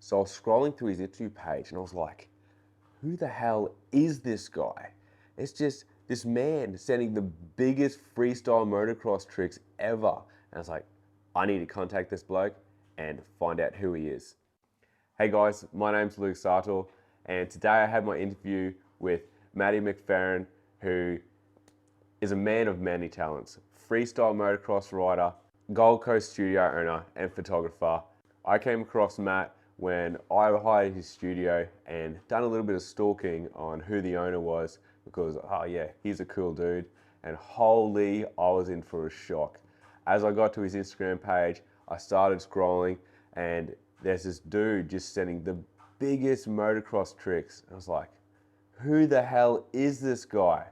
So I was scrolling through his interview page and I was like, who the hell is this guy? It's just this man sending the biggest freestyle motocross tricks ever. And I was like, I need to contact this bloke and find out who he is. Hey guys, my name's Luke Sartor, and today I have my interview with Matty McFerran, who is a man of many talents. Freestyle motocross rider, Gold Coast studio owner, and photographer. I came across Matt when I hired his studio and done a little bit of stalking on who the owner was because, oh yeah, he's a cool dude. And holy, I was in for a shock. As I got to his Instagram page, I started scrolling and there's this dude just sending the biggest motocross tricks. I was like, who the hell is this guy?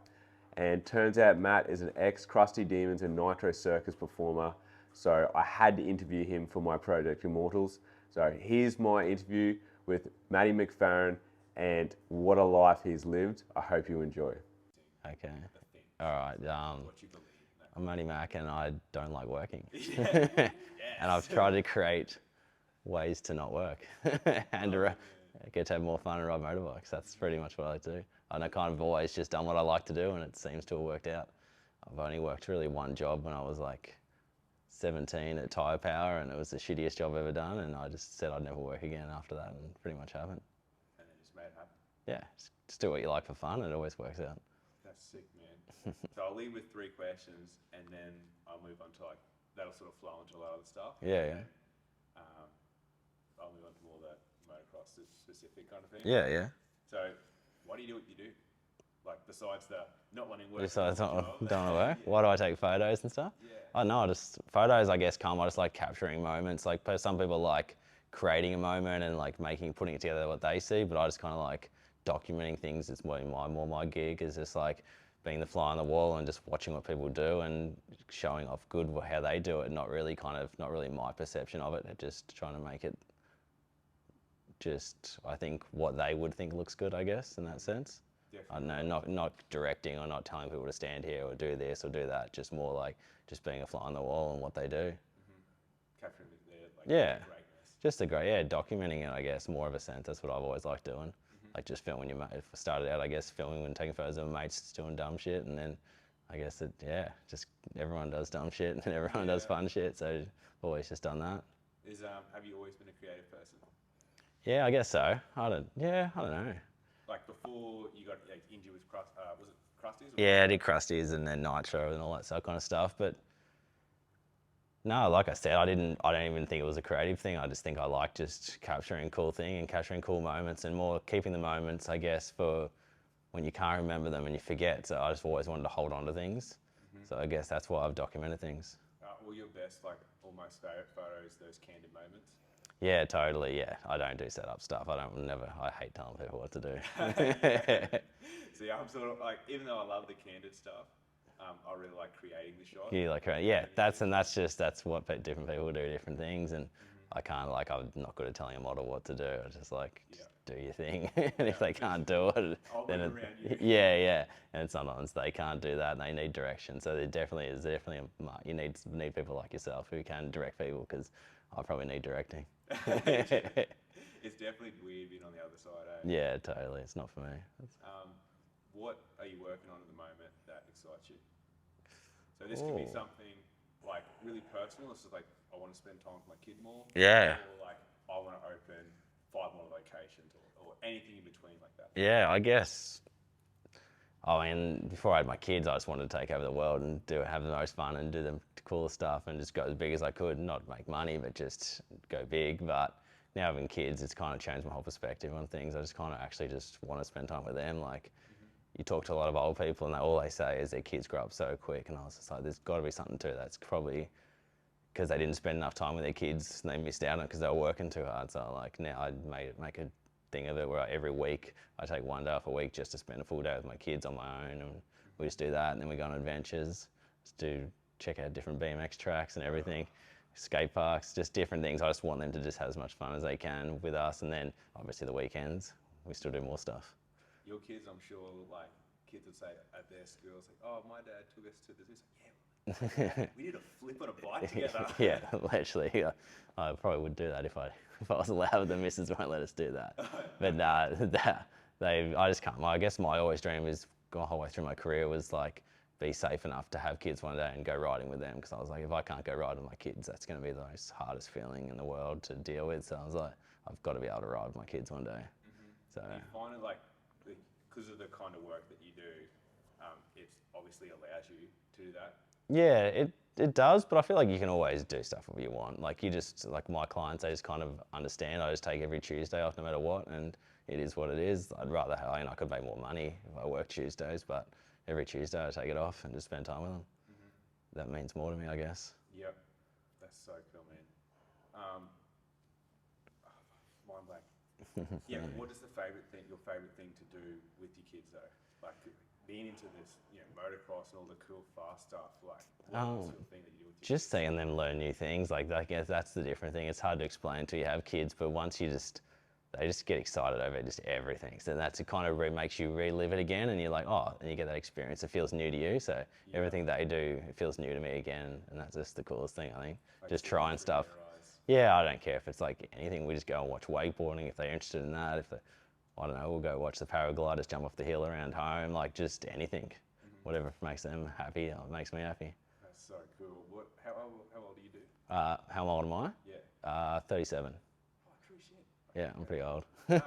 And turns out Matt is an ex-Crusty Demons and Nitro Circus performer. So I had to interview him for my project Immortals. So here's my interview with Matty McFerran, and what a life he's lived. I hope you enjoy. Okay. All right. I'm Matty Mac and I don't like working. And I've tried to create ways to not work and get to have more fun and ride motorbikes. That's pretty much what I do. And I kind of always just done what I like to do, and it seems to have worked out. I've only worked really one job when I was like 17 at Tyre Power, and it was the shittiest job I've ever done, and I just said I'd never work again after that, and pretty much haven't. And then just made it happen. Yeah, just do what you like for fun, and it always works out. That's sick, man. So I'll lead with 3 questions, and then I'll move on to that'll sort of flow into a lot of other stuff. Yeah. I'll move on to more of that motocross specific kind of thing. Yeah. So, why do you do what you do? Like, besides the not wanting work. Besides don't want to work? Why do I take photos and stuff? Yeah. Oh no, just photos I guess I just like capturing moments. Like some people like creating a moment and like putting it together what they see, but I just kind of like documenting things. It's more my gig is just like being the fly on the wall and just watching what people do and showing off how they do it, not really my perception of it, just trying to make it I think what they would think looks good, I guess, in that sense. Definitely. I don't know, not directing or not telling people to stand here or do this or do that, just more like just being a fly on the wall and what they do. Capturing their greatness. Documenting it, I guess, more of a sense. That's what I've always liked doing. Like just filming your mate. If I started out, I guess, filming and taking photos of mates doing dumb shit, and then I guess just everyone does dumb shit and everyone does fun shit, so I've always just done that. Have you always been a creative person? Yeah, I guess so. I don't know. Like before you got injured with was it Crusties? Yeah, I did Crusties and then Nitro and all that kind of stuff. But no, like I said, I don't even think it was a creative thing. I just think I like just capturing cool thing and capturing cool moments and more keeping the moments, I guess, for when you can't remember them and you forget. So I just always wanted to hold on to things. So I guess that's why I've documented things. All your best, almost favorite photos, those candid moments? Yeah, totally. Yeah, I don't do setup stuff. I hate telling people what to do. See, I'm sort of even though I love the candid stuff, I really like creating the shot. That's what different people do, different things, and I can't I'm not good at telling a model what to do. I just do your thing, and if they can't do it, then and sometimes they can't do that, and they need direction. So there definitely is you need people like yourself who can direct people, because I probably need directing. It's definitely weird being on the other side, eh? Yeah, totally. It's not for me. What are you working on at the moment that excites you? So this could be something really personal. It's just I want to spend time with my kid more. Yeah. Or I want to open 5 more locations or anything in between like that. Yeah, I guess. I mean, before I had my kids, I just wanted to take over the world and have the most fun and do the coolest stuff and just go as big as I could. Not make money, but just go big. But now having kids, it's kind of changed my whole perspective on things. I just kind of actually just want to spend time with them. You talk to a lot of old people and all they say is their kids grow up so quick. And I was just like, there's got to be something to it. That's probably because they didn't spend enough time with their kids and they missed out on it because they were working too hard. So now I make a thing of it where every week I take 1 day off a week just to spend a full day with my kids on my own, and we just do that, and then we go on adventures, check out different BMX tracks and everything, skate parks, just different things. I just want them to just have as much fun as they can with us, and then obviously the weekends we still do more stuff. Your kids, I'm sure, kids would say at their schools, oh, my dad took us to this. Yeah, We did a flip on a bike together. Yeah, literally. I probably would do that if I was allowed, but the missus won't let us do that. But I just can't. I guess my always dream is the whole way through my career was like be safe enough to have kids one day and go riding with them, because I was like, if I can't go ride with my kids, that's going to be the most hardest feeling in the world to deal with. So I was like, I've got to be able to ride with my kids one day. So You find it like, because of the kind of work that you do, it obviously allows you to do that. yeah, it does, but I feel like you can always do stuff if you want. Like you just, like my clients, they just kind of understand. I just take every Tuesday off no matter what, and it is what it is. I'd rather, I could make more money if I work Tuesdays, but every Tuesday I take it off and just spend time with them. That means more to me, I guess. Yep, that's so cool, man. Mind blank. Yeah, what is your favorite thing to do with your kids though? Like being into this, motocross and all the cool fast stuff. Like, what's the thing that you do with your Just seeing them learn new things, like I guess that's the different thing. It's hard to explain until you have kids, but once they just get excited over just everything. So that's it, kind of makes you relive it again, and you're like, oh, and you get that experience. It feels new to you. So everything they do, it feels new to me again, and that's just the coolest thing, I think. Like, just trying stuff. your eyes? Yeah, I don't care if it's like anything. We just go and watch wakeboarding if they're interested in that. I don't know, we'll go watch the paragliders jump off the hill around home, like just anything. Whatever makes them happy, it makes me happy. That's so cool. How old do you do? How old am I? Yeah. 37. Oh, true shit. Yeah, I'm pretty old. You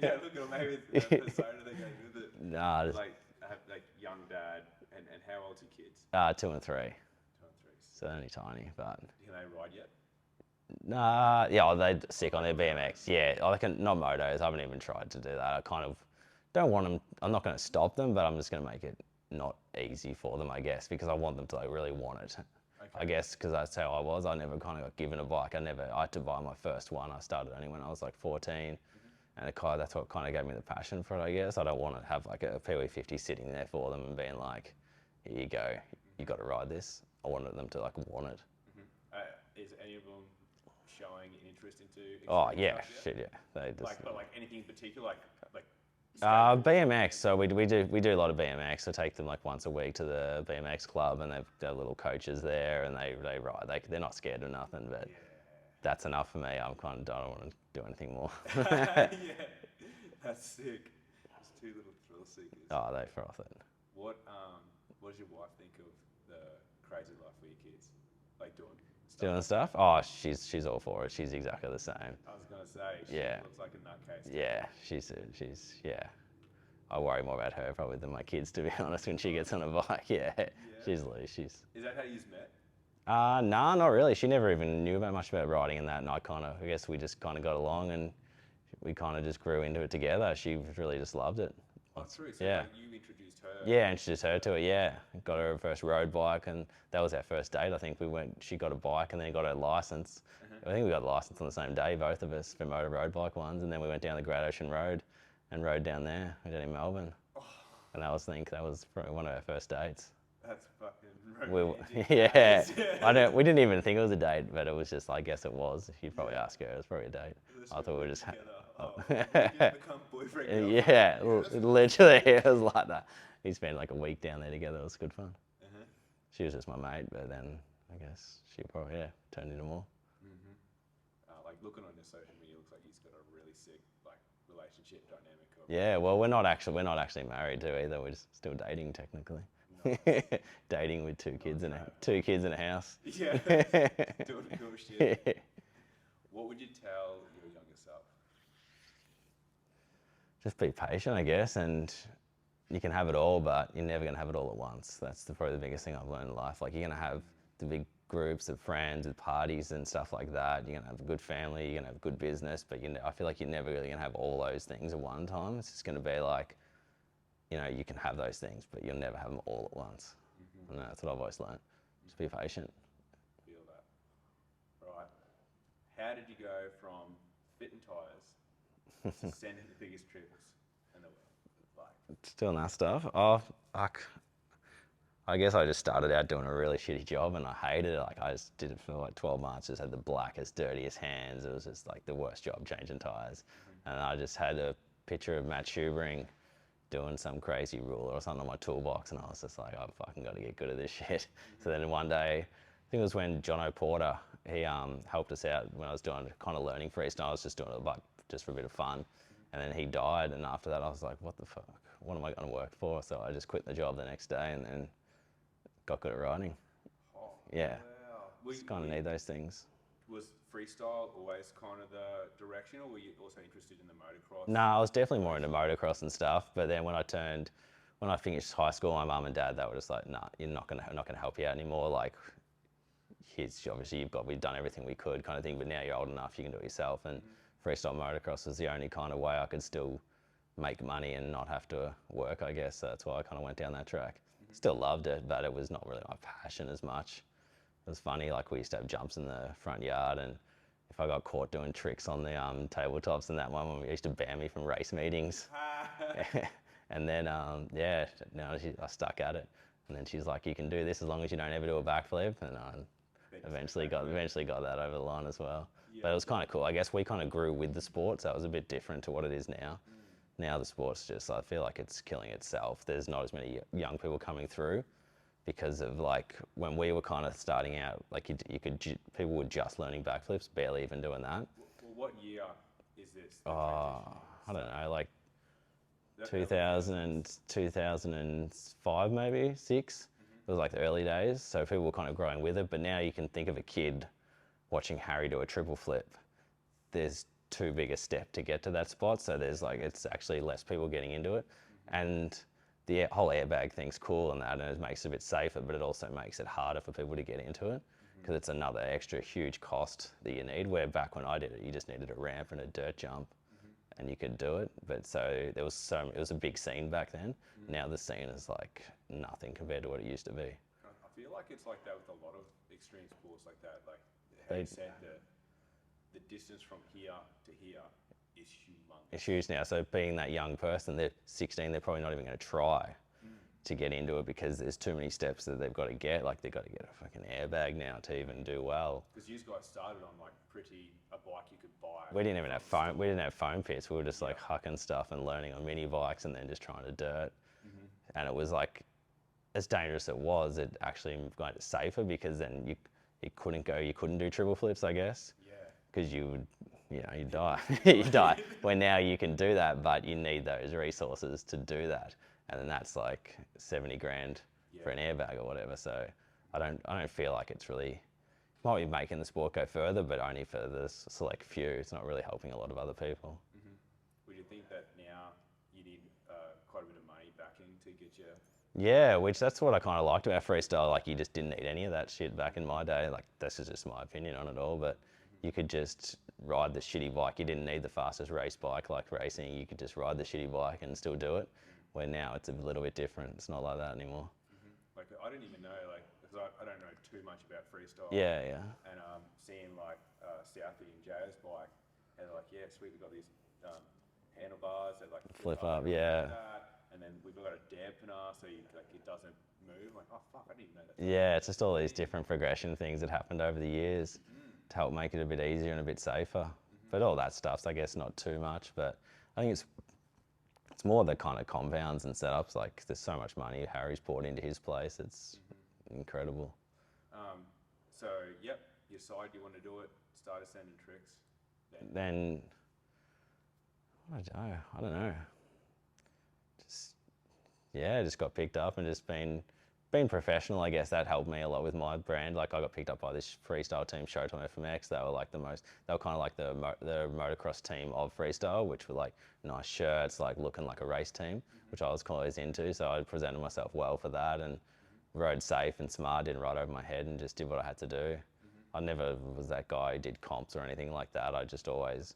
don't look at maybe the persona that goes with it. Nah, just, Like, I have like young dad, and how old's your kids? 2 and 3. 2 and 3. So only tiny, but Can they ride yet? nah, yeah, they're sick on their BMX. Yeah, I can not motos. I haven't even tried to do that. I kind of don't want them. I'm not going to stop them, but I'm just going to make it not easy for them, I guess, because I want them to like really want it. Okay. I guess because that's how I was. I never kind of got given a bike. I had to buy my first one. I started only when I was like 14. And that's what kind of gave me the passion for it, I guess. I don't want to have like a PW50 sitting there for them and being like, here you go, you got to ride this. I wanted them to like want it. Is any of them showing an interest into? Oh extreme yeah, stuff yet? shit yeah. They just, But anything in particular, like BMX. So we do a lot of BMX. I take them like once a week to the BMX club, and they've got little coaches there, and they ride. They're not scared of nothing, but that's enough for me. I don't want to do anything more. Yeah, that's sick. Just 2 little thrill seekers. Oh, they froth it. What does your wife think of the crazy life for your kids? Like doing stuff? Doing stuff? Oh, she's all for it. She's exactly the same. I was gonna say, she Yeah. looks like a nutcase. Yeah, she's yeah. I worry more about her probably than my kids, to be honest. When she gets on a bike, yeah. She's loose. Is that how you've met? Nah, not really. She never even knew much about riding and that, and I guess we just kind of got along, and we kind of just grew into it together. She really just loved it. Oh, true. So Yeah. like, you introduced her. Yeah, introduced her to it, yeah. Got her first road bike, and that was our first date. I think she got a bike and then got her license. I think we got the license on the same day, both of us, for motor road bike ones, and then we went down the Great Ocean Road and rode down there, down in Melbourne. And that was probably one of our first dates. That's fucking romantic. Yeah. We didn't even think it was a date, but it was just, I guess it was. You'd probably ask her, it was probably a date. I thought we were just... Become boyfriend, girlfriend. Yeah, literally, it was like that. We spent like a week down there together. It was good fun. She was just my mate, but then I guess she probably turned into more. Like looking on your social media, looks like he's got a really sick like relationship dynamic. Yeah, well, we're not actually married too either. We're just still dating technically. Dating with two kids in a house. Yeah, doing cool shit. What would you tell your younger self? Just be patient, I guess, and you can have it all, but you're never gonna have it all at once. That's probably the biggest thing I've learned in life. Like, you're gonna have the big groups of friends and parties and stuff like that. You're gonna have a good family, you're gonna have good business, but I feel like you're never really gonna have all those things at one time. It's just gonna be like, you can have those things, but you'll never have them all at once. And that's what I've always learned. Just be patient. Feel that. Right. How did you go from fitting tyres to sending the biggest trips in the world? Like, Just doing that stuff. Oh, fuck. I guess I just started out doing a really shitty job and I hated it. Like, I just did it for like 12 months, just had the blackest, dirtiest hands. It was just like the worst job changing tyres. And I just had a picture of Matt Schubering doing some crazy ruler or something on my toolbox, and I was just like, I fucking got to get good at this shit. So then one day, I think it was when Jono Porter, he helped us out when I was doing kind of learning freestyle. I was just doing it like just for a bit of fun, and then he died, and after that I was like, what the fuck? What am I going to work for? So I just quit the job the next day, and then got good at riding. Oh, Yeah, wow. just kind of need those things. Was freestyle always kind of the direction, or were you also interested in the motocross? No, I was definitely more into motocross and stuff. But then when I finished high school, my mum and dad, they were just like, nah, you're not gonna help you out anymore. Like, obviously we've done everything we could, kind of thing. But now you're old enough, you can do it yourself. And freestyle motocross was the only kind of way I could still make money and not have to work, I guess. So that's why I kind of went down that track. Still loved it, but it was not really my passion as much. It was funny, like we used to have jumps in the front yard, and if I got caught doing tricks on the tabletops and that one, used to ban me from race meetings. And then, yeah, no, I stuck at it. And then she's like, you can do this as long as you don't ever do a backflip. And I eventually got that over the line as well. Yeah. But it was kind of cool. I guess we kind of grew with the sport, so it was a bit different to what it is now. Now the sport's just, I feel like it's killing itself. There's not as many young people coming through because of like when we were kind of starting out, like people were just learning backflips, barely even doing that. Well, what year is this? I don't know, like 2005 maybe, 6. It was like the early days, so people were kind of growing with it. But now you can think of a kid watching Harry do a triple flip. There's too big a step to get to that spot, so there's like, it's actually less people getting into it. And the whole airbag thing's cool and that, and it makes it a bit safer, but it also makes it harder for people to get into it because it's another extra huge cost that you need, where back when I did it, you just needed a ramp and a dirt jump and you could do it. But so it was a big scene back then. Now the scene is like nothing compared to what it used to be. I feel like it's like that with a lot of extreme sports like that. Like how you said, the distance from here to here is humongous. It's huge now. So being that young person, they're 16, they're probably not even going to try to get into it because there's too many steps that they've got to get. Like they've got to get a fucking airbag now to even do well. Because you guys started on like a bike you could buy. We didn't even have foam. We didn't have foam pits. We were just like hucking stuff and learning on mini bikes and then just trying to dirt. And it was like, as dangerous as it was, it actually made it safer because then you couldn't do triple flips, I guess. Yeah. Because you die. You die. Where now you can do that, but you need those resources to do that. And then that's like 70 grand for an airbag or whatever. So I don't feel like it's really, might be making the sport go further, but only for the select few. It's not really helping a lot of other people. Would you think that now you need quite a bit of money backing to get you? Yeah, which that's what I kind of liked about freestyle. Like you just didn't need any of that shit back in my day. Like this is just my opinion on it all, but you could just ride the shitty bike. You didn't need the fastest race bike like racing. You could just ride the shitty bike and still do it. Where now it's a little bit different. It's not like that anymore. Like I didn't even know, like, because I don't know too much about freestyle. Yeah, yeah. And seeing like Southie and Jay's bike, and they're like, yeah, sweet, we've got these handlebars that like flip up, yeah. Like that. And then we've got a dampener, so it doesn't move. Like, oh fuck, I didn't even know that. Yeah, it's just all these different progression things that happened over the years to help make it a bit easier and a bit safer. But all that stuff's, I guess, not too much. But I think it's more the kind of compounds and setups. Like, there's so much money Harry's poured into his place. It's incredible. So, yep, you decide you want to do it, started sending tricks. Then I don't know. Just got picked up and just been professional. I guess that helped me a lot with my brand. Like I got picked up by this freestyle team, Showtime FMX. They were like they were kind of like the motocross team of freestyle, which were like nice shirts, like looking like a race team, which I was always into. So I presented myself well for that and rode safe and smart, didn't ride over my head and just did what I had to do. I never was that guy who did comps or anything like that. I just always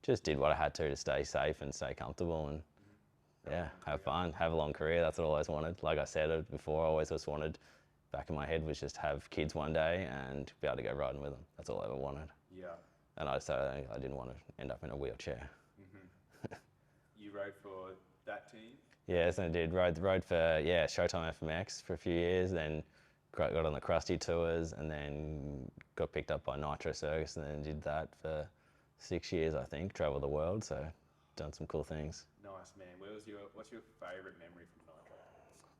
just did what I had to stay safe and stay comfortable and have fun, have a long career. That's what I always wanted. Like I said before, I always just wanted, back in my head, was just have kids one day and be able to go riding with them. That's all I ever wanted. Yeah. And I didn't want to end up in a wheelchair. You rode for that team? Yes, I did. Rode for Showtime FMX for a few years, then got on the Crusty tours, and then got picked up by Nitro, Circus, and then did that for 6 years, I think. Traveled the world, so done some cool things. Nice. Nice, man. What's your favourite memory from Nitro?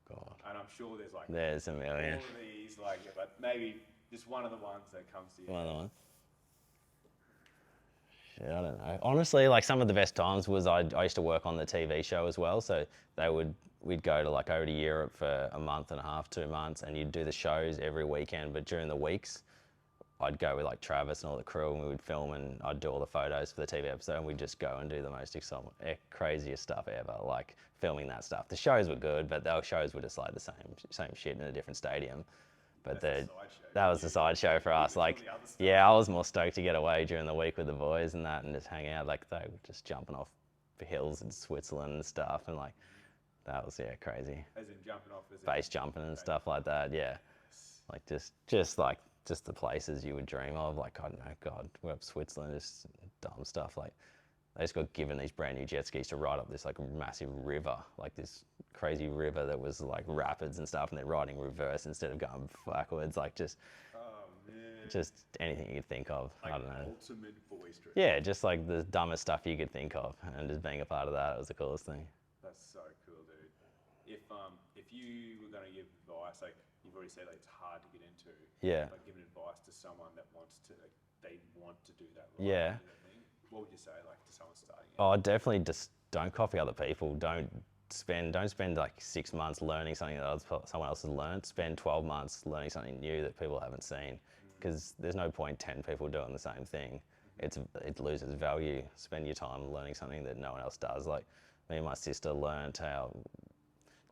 God, And I'm sure there's like there's a million. all of these, like, but maybe just one of the ones that comes to you. One of the ones. Shit, I don't know. Honestly, like some of the best times was I used to work on the TV show as well. So we'd go to like over to Europe for a month and a half, 2 months, and you'd do the shows every weekend. But during the weeks, I'd go with like Travis and all the crew, and we would film, and I'd do all the photos for the TV episode, and we'd just go and do the most craziest stuff ever, like filming that stuff. The shows were good, but those shows were just like the same shit in a different stadium. But that was the side show for us. Like, yeah, I was more stoked to get away during the week with the boys and that, and just hang out. Like they were just jumping off the hills in Switzerland and stuff, and like that was crazy. As in jumping off, Base jumping and stuff like that. Yeah, like just the places you would dream of. Like I don't know, God, we're up Switzerland, just dumb stuff. Like they just got given these brand new jet skis to ride up this like massive river, like this crazy river that was like rapids and stuff, and they're riding reverse instead of going backwards. Like just anything you could think of. Like I don't know. Ultimate boys trip. Yeah, just like the dumbest stuff you could think of, and just being a part of that was the coolest thing. That's so cool, dude. If you were going to give advice, like you've already said, like it's hard to get into. Yeah. Like giving advice to someone that wants to, like they want to do that. Yeah. Do that thing, what would you say, like to someone starting? Oh, definitely just don't copy other people. Don't spend like 6 months learning something that someone else has learned. Spend 12 months learning something new that people haven't seen, because there's no point 10 people doing the same thing. It loses value. Spend your time learning something that no one else does. Like me and my sister learned how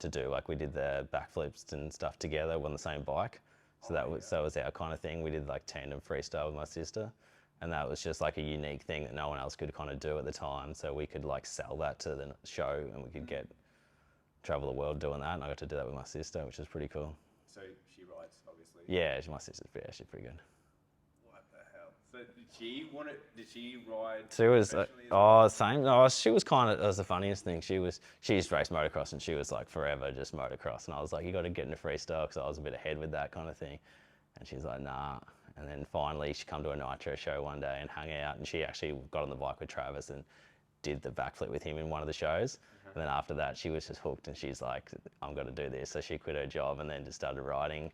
to do, like we did the backflips and stuff together on the same bike. So that was our kind of thing. We did like tandem freestyle with my sister, and that was just like a unique thing that no one else could kind of do at the time. So we could like sell that to the show, and we could travel the world doing that. And I got to do that with my sister, which was pretty cool. So she rides, obviously. Yeah, my sister's she's pretty good. What the hell? So did she ride? She was professionally as well? same. No, she was kind of, that was the funniest thing. She used to race motocross, and she was like forever just motocross. And I was like, you got to get into freestyle, because I was a bit ahead with that kind of thing. And she's like, nah. And then finally she come to a Nitro show one day and hung out, and she actually got on the bike with Travis and did the backflip with him in one of the shows. And then after that, she was just hooked, and she's like, I'm going to do this. So she quit her job and then just started riding.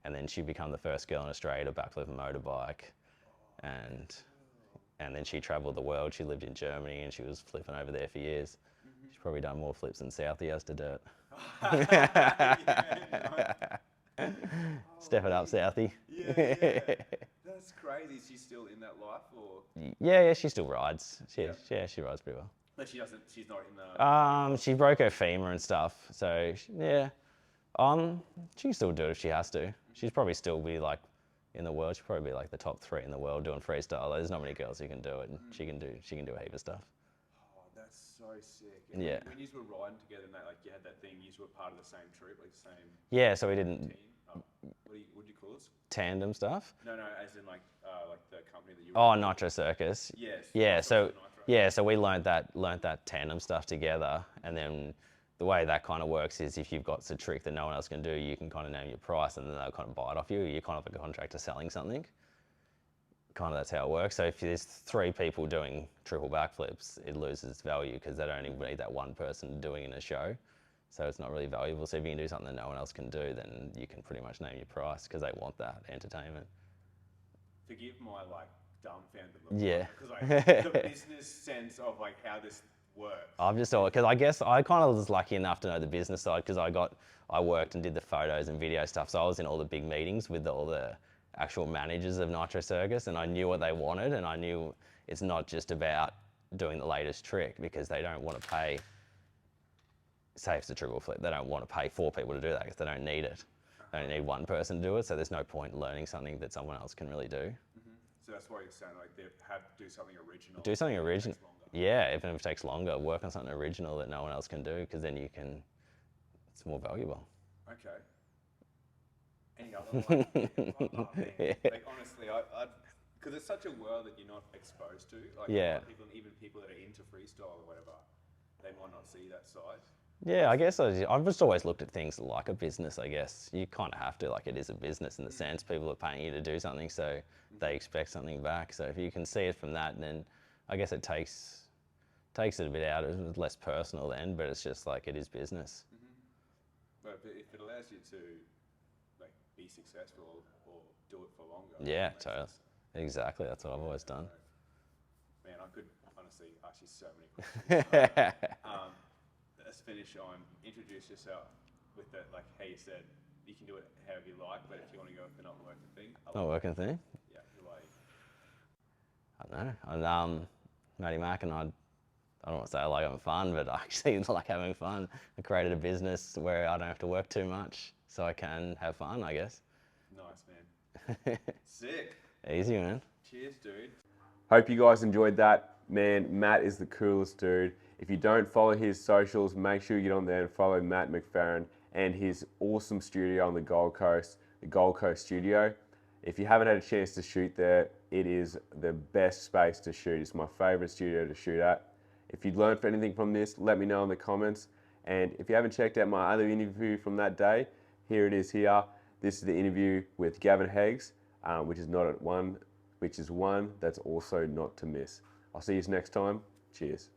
And then she became the first girl in Australia to backflip a motorbike. And then she traveled the world. She lived in Germany, and she was flipping over there for years. She's probably done more flips than Southie has to do it. Step it up, Southie. Yeah. That's crazy. Is she still in that life, or? Yeah, she still rides. She rides pretty well. But she's not in the. She broke her femur and stuff, so yeah. She can still do it if she has to. She'd probably still be like in the world. She'd probably be like the top 3 in the world doing freestyle. There's not many girls who can do it, and she can do a heap of stuff. Oh, that's so sick. And Yeah. When you were riding together, and that, like you had that thing, you were part of the same trip, like the same Yeah, so we didn't team. What do you call this? tandem stuff. No, as in like the company that you. Oh, Nitro Circus. Yes. Yeah, Nitro. so we learnt that tandem stuff together, and then the way that kind of works is if you've got a trick that no one else can do, you can kind of name your price, and then they'll kind of buy it off you. You're kind of like a contractor selling something. Kind of that's how it works. So if there's 3 people doing triple backflips, it loses value, because they don't even need that one person doing it in a show. So it's not really valuable. So if you can do something that no one else can do, then you can pretty much name your price, because they want that entertainment. Forgive my like dumbfounded look. Yeah. Because like the business sense of like how this works. I've just thought, because I guess I kind of was lucky enough to know the business side, because I worked and did the photos and video stuff. So I was in all the big meetings with all the actual managers of Nitro Circus, and I knew what they wanted, and I knew it's not just about doing the latest trick, because they don't want to pay, say it's a triple flip, they don't want to pay 4 people to do that, because they don't need it. They don't need one person to do it, so there's no point learning something that someone else can really do. So that's why you're saying like they have to do something original. Do something even if it original. takes longer. Yeah, even if it takes longer, work on something original that no one else can do, because then it's more valuable. Okay. Any other one? Oh, man. Like honestly, because it's such a world that you're not exposed to. Like Yeah. even people that are into freestyle or whatever, they might not see that side. Yeah, I guess I've just always looked at things like a business, I guess. You kind of have to, like it is a business in the sense people are paying you to do something, so they expect something back. So if you can see it from that, then I guess it takes takes it a bit out. It's less personal then, but it's just like it is business. But if it allows you to like be successful or do it for longer. Yeah, it makes totally. sense. Exactly. That's what I've always done. Man, I could honestly ask you so many questions. Let's finish on introduce yourself with the, like how you said, you can do it however you like, but if you want to go with the not working thing, Not working thing. Yeah, you're like, I don't know. I'm Matty Mac, and I don't want to say I like having fun, but I actually like having fun. I created a business where I don't have to work too much, so I can have fun, I guess. nice, man. Sick. Easy, man. Cheers, dude. Hope you guys enjoyed that. Man, Matt is the coolest dude. If you don't follow his socials, make sure you get on there and follow Matt McFerran and his awesome studio on the Gold Coast Studio. If you haven't had a chance to shoot there, it is the best space to shoot. It's my favorite studio to shoot at. If you'd learned anything from this, let me know in the comments. And if you haven't checked out my other interview from that day, here it is here. This is the interview with Gavin Heggs, which is one that's also not to miss. I'll see you next time. Cheers.